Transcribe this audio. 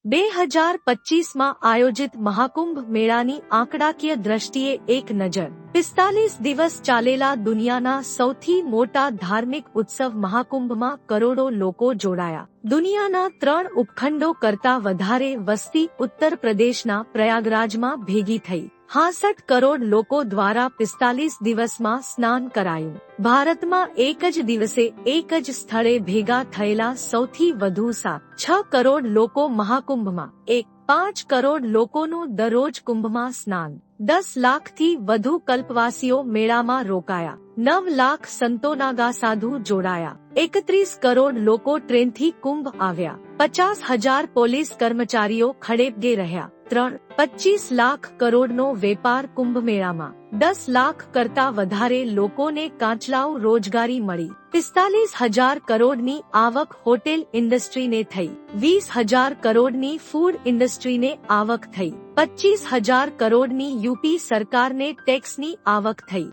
2025માં આયોજિત મહાકુંભ મેળાની આંકડાકીય દ્રષ્ટિએ એક નજર। 45 દિવસ ચાલેલા દુનિયાના સૌથી મોટા ધાર્મિક ઉત્સવ મહાકુંભમાં કરોડો લોકો જોડાયા। દુનિયાના 3 ઉપખંડો કરતા વધારે વસ્તી ઉત્તર પ્રદેશના પ્રયાગરાજમાં ભેગી થઈ। 66 કરોડ લોકો દ્વારા 45 દિવસમાં સ્નાન કરાયું। ભારતમાં એક જ દિવસે એક જ સ્થળે ભેગા થયેલા સૌથી વધુ 6 કરોડ લોકો મહાકુંભમાં, 5 કરોડ લોકોનું દરરોજ કુંભમાં સ્નાન। 10 લાખથી વધુ કલ્પવાસીઓ મેળામાં રોકાયા। 9 લાખ સંતોનાગા સાધુ જોડાયા। 31 કરોડ લોકો ટ્રેનથી કુંભ આવ્યા। 50,000 પોલીસ કર્મચારીઓ ખડેપગે રહ્યા। 25 લાખ કરોડનો વેપાર કુંભ મેળામાં। 10 લાખ કરતા વધારે લોકોને કાચલાઉ રોજગારી મળી। 45,000 કરોડની આવક હોટેલ ઇન્ડસ્ટ્રીને થઈ। 20,000 કરોડની ફૂડ ઇન્ડસ્ટ્રીને આવક થઈ। 25,000 કરોડની યુપી સરકારને ટેક્સની આવક થઈ।